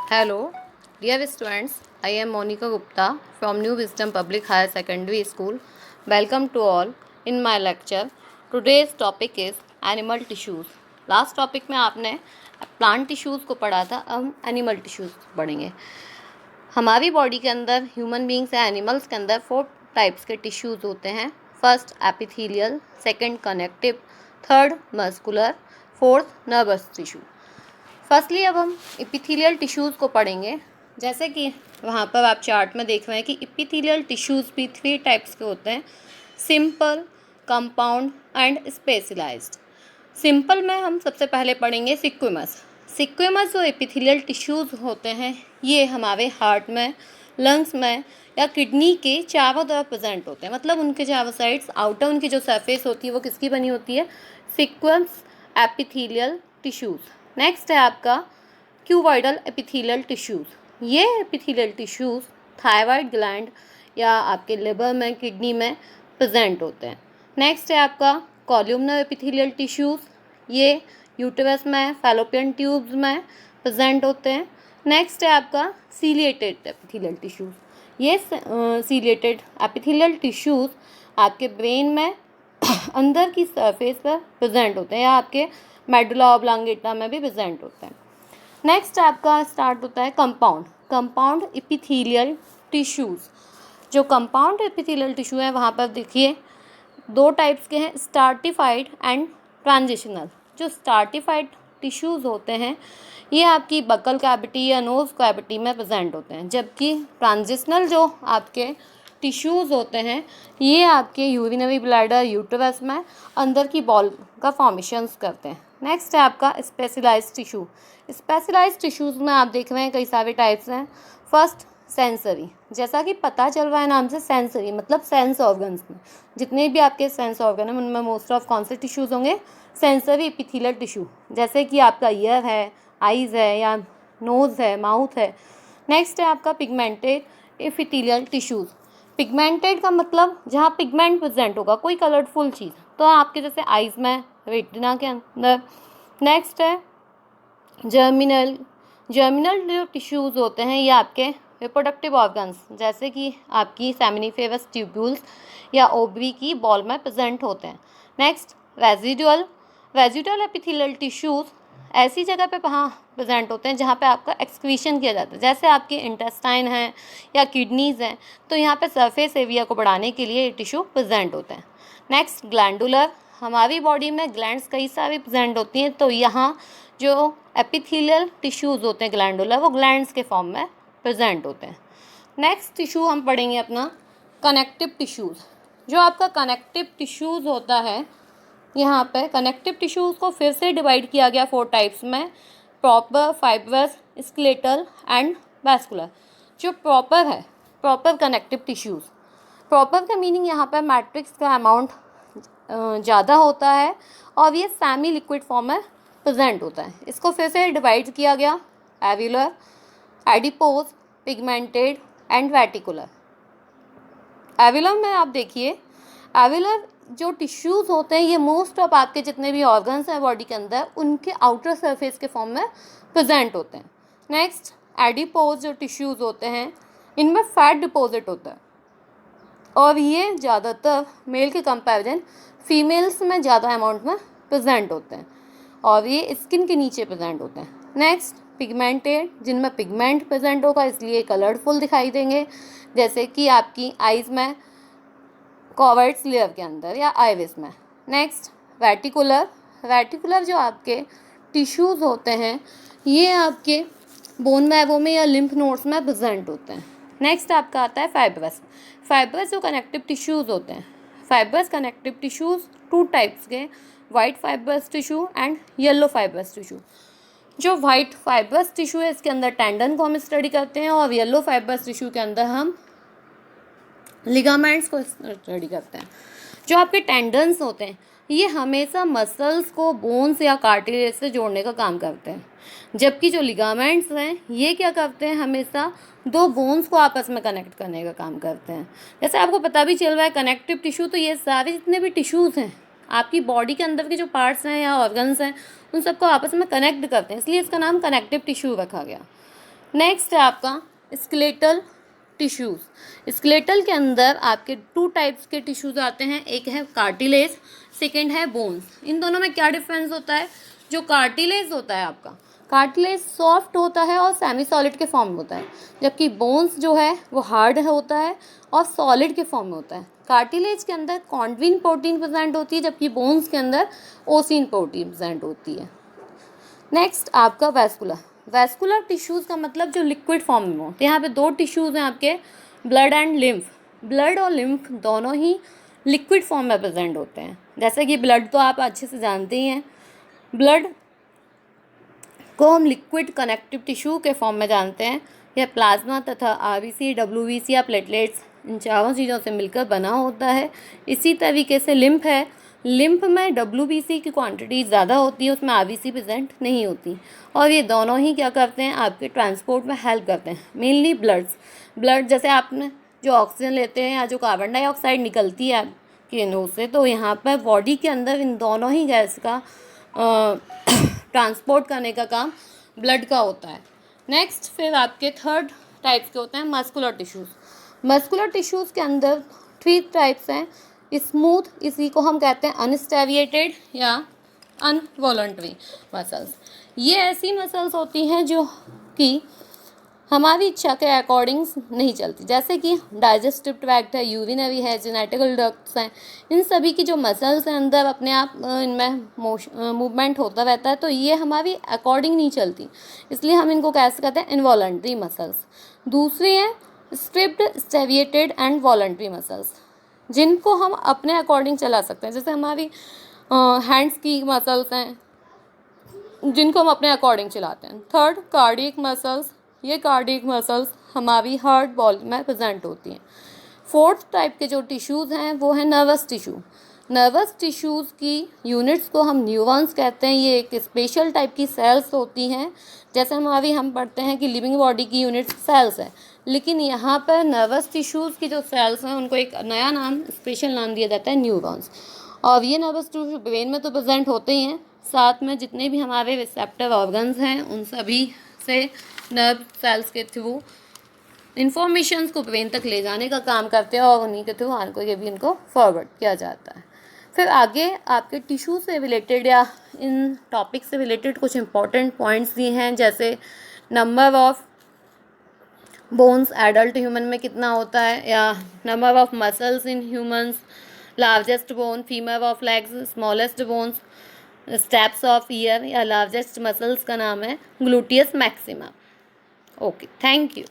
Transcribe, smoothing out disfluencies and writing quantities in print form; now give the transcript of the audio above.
Hello, dear students. I am Monica Gupta from New Wisdom Public Higher Secondary School. Welcome to all in my lecture. Today's topic is animal tissues. Last topic में आपने plant tissues को पढ़ा था, अब हम animal tissues पढ़ेंगे। हमारी body के अंदर, ह्यूमन बींग्स या एनिमल्स के अंदर 4 टाइप्स के टिश्यूज़ होते हैं। First epithelial, second connective, third muscular, fourth nervous tissue. Firstly अब हम एपिथेलियल टिश्यूज़ को पढ़ेंगे। जैसे कि वहाँ पर आप चार्ट में देख रहे हैं कि एपिथेलियल टिश्यूज़ भी 3 टाइप्स के होते हैं, simple, compound and specialised. Simple में हम सबसे पहले पढ़ेंगे सिक्वेमस। सिक्वेमस जो एपिथेलियल टिश्यूज़ होते हैं ये हमारे हार्ट में, लंग्स में या किडनी के चारों तरफ प्रेजेंट होते हैं। मतलब उनके चारों साइड्स, आउटर उनकी जो सरफेस होती है वो किसकी बनी होती है? Squamous epithelial tissues. नेक्स्ट है आपका क्यूबॉइडल एपिथेलियल टिश्यूज़। ये एपिथेलियल टिश्यूज़ थायराइड ग्लैंड या आपके लिवर में, किडनी में प्रेजेंट होते हैं। नेक्स्ट है आपका कॉलम्नर एपिथेलियल टिश्यूज़। ये यूटेरस में, फैलोपियन ट्यूब्स में प्रेजेंट होते हैं। नेक्स्ट है आपका सीलिएटेड एपिथेलियल टिश्यूज़। ये सीलिएटेड एपिथेलियल टिश्यूज़ आपके ब्रेन में अंदर की सरफेस पर प्रेजेंट होते हैं या आपके मेडुला ऑब्लांगेटा में भी प्रेजेंट होते हैं। नेक्स्ट आपका स्टार्ट होता है कंपाउंड एपिथेलियल टिश्यूज़। जो कंपाउंड एपिथेलियल टिश्यू है वहाँ पर देखिए 2 टाइप्स के हैं, स्टार्टिफाइड एंड ट्रांजिशनल। जो स्टार्टिफाइड टिश्यूज़ होते हैं ये आपकी बकल कैविटी या नोज़ कैविटी में प्रेजेंट होते हैं, जबकि ट्रांजिशनल जो आपके टिश्यूज़ होते हैं ये आपके यूरिनरी ब्लैडर, यूटेरस में अंदर की बॉल का फॉर्मेशंस करते हैं। नेक्स्ट है आपका स्पेशलाइज्ड टिश्यू। स्पेशलाइज्ड टिश्यूज़ में आप देख रहे हैं कई सारे टाइप्स हैं। फर्स्ट सेंसरी, जैसा कि पता चल रहा है नाम से, सेंसरी मतलब सेंस ऑर्गन्स में जितने भी आपके सेंस ऑर्गन हैं उनमें मोस्ट ऑफ कौन से टिश्यूज़ होंगे? Sensory epithelial tissue. जैसे कि आपका ईयर है, आइज़ है या नोज़ है, माउथ है। नेक्स्ट है आपका पिगमेंटेड एपिथेलियल टिश्यूज़। पिगमेंटेड का मतलब जहाँ पिगमेंट प्रेजेंट होगा, कोई कलरफुल चीज़, तो आपके जैसे आइज़ में, रेटिना के अंदर। नेक्स्ट है जर्मिनल जो टिश्यूज़ होते हैं ये आपके रिप्रोडक्टिव ऑर्गन्स, जैसे कि आपकी सेमिनिफेरस ट्यूब्यूल्स या ओवरी की बॉल में प्रेजेंट होते हैं। नेक्स्ट रेजिडुअल एपिथेलियल टिश्यूज़ ऐसी जगह पे वहाँ प्रेजेंट होते हैं जहाँ पे आपका एक्सक्रीशन किया जाता है, जैसे आपके इंटेस्टाइन हैं या किडनीज़ हैं, तो यहाँ पे सरफेस एरिया को बढ़ाने के लिए ये टिश्यू प्रेजेंट होते हैं। नेक्स्ट ग्लैंडुलर, हमारी बॉडी में ग्लैंड्स कई सारी प्रेजेंट होती हैं, तो यहाँ जो एपिथेलियल टिश्यूज़ होते हैं ग्लैंडुलर, वो ग्लैंड्स के फॉर्म में प्रेजेंट होते हैं। नेक्स्ट टिश्यू हम पढ़ेंगे अपना कनेक्टिव टिश्यूज़। जो आपका कनेक्टिव टिश्यूज़ होता है, यहाँ पे कनेक्टिव टिश्यूज़ को फिर से डिवाइड किया गया 4 टाइप्स में, proper, fibrous, skeletal and vascular. जो प्रॉपर कनेक्टिव टिश्यूज़, प्रॉपर का मीनिंग यहाँ पर मैट्रिक्स का अमाउंट ज़्यादा होता है और ये सेमी लिक्विड फॉर्म में प्रेजेंट होता है। इसको फिर से डिवाइड किया गया एविलर, एडिपोज, पिगमेंटेड एंड रेटिकुलर। एविलर में आप देखिए, एविलर जो टिश्यूज़ होते हैं ये मोस्ट ऑफ आपके जितने भी ऑर्गन्स हैं बॉडी के अंदर उनके आउटर सरफेस के फॉर्म में प्रेजेंट होते हैं। नेक्स्ट एडिपोज जो टिश्यूज़ होते हैं इनमें फैट डिपॉजिट होता है और ये ज़्यादातर मेल के कंपैरिजन फीमेल्स में ज़्यादा अमाउंट में प्रेजेंट होते हैं और ये स्किन के नीचे प्रेजेंट होते हैं। नेक्स्ट पिगमेंटेड, जिनमें पिगमेंट प्रेजेंट होगा इसलिए कलरफुल दिखाई देंगे, जैसे कि आपकी आइज़ में, कॉवर्ट्स लेयर के अंदर या आइरिस में। नेक्स्ट रेटिकुलर जो आपके टिश्यूज़ होते हैं ये आपके बोन मैरो में या लिम्फ नोड्स में प्रेजेंट होते हैं। नेक्स्ट आपका आता है फाइब्रस जो कनेक्टिव टिश्यूज़ होते हैं। फाइब्रस कनेक्टिव टिश्यूज़ 2 टाइप्स के, white fibrous tissue and yellow fibrous tissue. जो वाइट फाइब्रस टिश्यू है इसके अंदर टेंडन को हम स्टडी करते हैं और येलो फाइब्रस टिश्यू के अंदर हम लिगामेंट्स को स्टडी करते हैं। जो आपके टेंडन्स होते हैं ये हमेशा मसल्स को बोन्स या कार्टिलेज से जोड़ने का काम करते हैं, जबकि जो लिगामेंट्स हैं ये क्या करते हैं? हमेशा 2 बोन्स को आपस में कनेक्ट करने का काम करते हैं। जैसे आपको पता भी चल रहा है कनेक्टिव टिश्यू, तो ये सारे जितने भी टिश्यूज़ हैं आपकी बॉडी के अंदर के जो पार्ट्स हैं या ऑर्गन्स हैं उन सबको आपस में कनेक्ट करते हैं, इसलिए इसका नाम कनेक्टिव टिश्यू रखा गया। नेक्स्ट है आपका स्केलेटल टिश्यूज़। स्केलेटल के अंदर आपके 2 टाइप्स के टिश्यूज़ आते हैं, एक है कार्टिलेज, सेकेंड है बोन्स। इन दोनों में क्या डिफरेंस होता है? जो कार्टिलेज होता है आपका, कार्टिलेज सॉफ्ट होता है और सेमी सॉलिड के फॉर्म में होता है, जबकि बोन्स जो है वो हार्ड होता है और सॉलिड के फॉर्म में होता है। कार्टिलेज के अंदर कॉन्ड्विन प्रोटीन प्रेजेंट होती है, जबकि बोन्स के अंदर ओसिन प्रोटीन प्रेजेंट होती है। नेक्स्ट आपका वैस्कुलर टिश्यूज़ का मतलब जो लिक्विड फॉर्म में हो। तो यहाँ पे 2 टिश्यूज़ हैं आपके, ब्लड एंड लिम्फ। ब्लड और लिम्फ दोनों ही लिक्विड फॉर्म में प्रेजेंट होते हैं। जैसे कि ब्लड तो आप अच्छे से जानते ही हैं, ब्लड को हम लिक्विड कनेक्टिव टिश्यू के फॉर्म में जानते हैं। यह प्लाज्मा तथा आरबीसी, डब्ल्यूबीसी या प्लेटलेट्स, इन चारों चीज़ों से मिलकर बना होता है। इसी तरीके से लिम्फ है, लिम्फ में डब्ल्यूबीसी की क्वांटिटी ज़्यादा होती है, उसमें आरबीसी प्रेजेंट नहीं होती, और ये दोनों ही क्या करते हैं, आपके ट्रांसपोर्ट में हेल्प करते हैं। मेनली ब्लड जैसे आपने जो ऑक्सीजन लेते हैं या जो कार्बन डाइऑक्साइड निकलती है आपके नोज से, तो यहाँ पर बॉडी के अंदर इन दोनों ही गैस का ट्रांसपोर्ट करने का काम ब्लड का होता है। नेक्स्ट फिर आपके 3rd टाइप्स के होते हैं मस्कुलर टिश्यूज़। मस्कुलर टिश्यूज़ के अंदर 3 टाइप्स हैं। स्मूथ, इसी को हम कहते हैं अनस्टेविएटेड या अनवॉलंटरी मसल्स। ये ऐसी मसल्स होती हैं जो कि हमारी इच्छा के अकॉर्डिंग नहीं चलती, जैसे कि डाइजेस्टिव ट्रैक्ट है, यूरिनरी है, जेनेटिकल डक्ट्स हैं। इन सभी की जो मसल्स हैं अंदर अपने आप इनमें मूवमेंट होता रहता है, तो ये हमारी अकॉर्डिंग नहीं चलती, इसलिए हम इनको कैसे कहते हैं, इनवॉलंटरी मसल्स। दूसरी है स्ट्रिप्ड, स्टेविएटेड एंड वॉलंटरी मसल्स, जिनको हम अपने अकॉर्डिंग चला सकते हैं। जैसे हमारी हैंड्स की मसल्स हैं, जिनको हम अपने अकॉर्डिंग चलाते हैं। 3rd कार्डियक मसल्स, ये कार्डियक मसल्स हमारी हार्ट बॉल में प्रेजेंट होती हैं। 4th टाइप के जो टिश्यूज़ हैं वो है नर्वस टिश्यू। नर्वस टिश्यूज़ की यूनिट्स को हम न्यूरॉन्स कहते हैं। ये एक स्पेशल टाइप की सेल्स होती हैं, जैसे हम पढ़ते हैं कि लिविंग बॉडी की यूनिट्स सेल्स है, लेकिन यहाँ पर नर्वस टिश्यूज़ की जो सेल्स हैं उनको एक नया नाम, स्पेशल नाम दिया जाता है, न्यूरॉन्स। और ये नर्वस टिश्यू ब्रेन में तो प्रेजेंट होते ही हैं, साथ में जितने भी हमारे रिसेप्टिव ऑर्गन्स हैं उन सभी से नर्व सेल्स के थ्रू इंफॉर्मेशंस को ब्रेन तक ले जाने का काम करते हैं, और उन्हीं के थ्रू आगे भी इनको फॉरवर्ड किया जाता है। फिर आगे आपके टिश्यू से रिलेटेड या इन टॉपिक से रिलेटेड कुछ इंपॉर्टेंट पॉइंट्स दिए हैं, जैसे number of bones adult human में कितना होता है, या number of muscles in humans, largest bone, femur of legs, smallest bones, steps of year, या लार्जेस्ट मसल्स का नाम है gluteus maxima. Okay, thank you.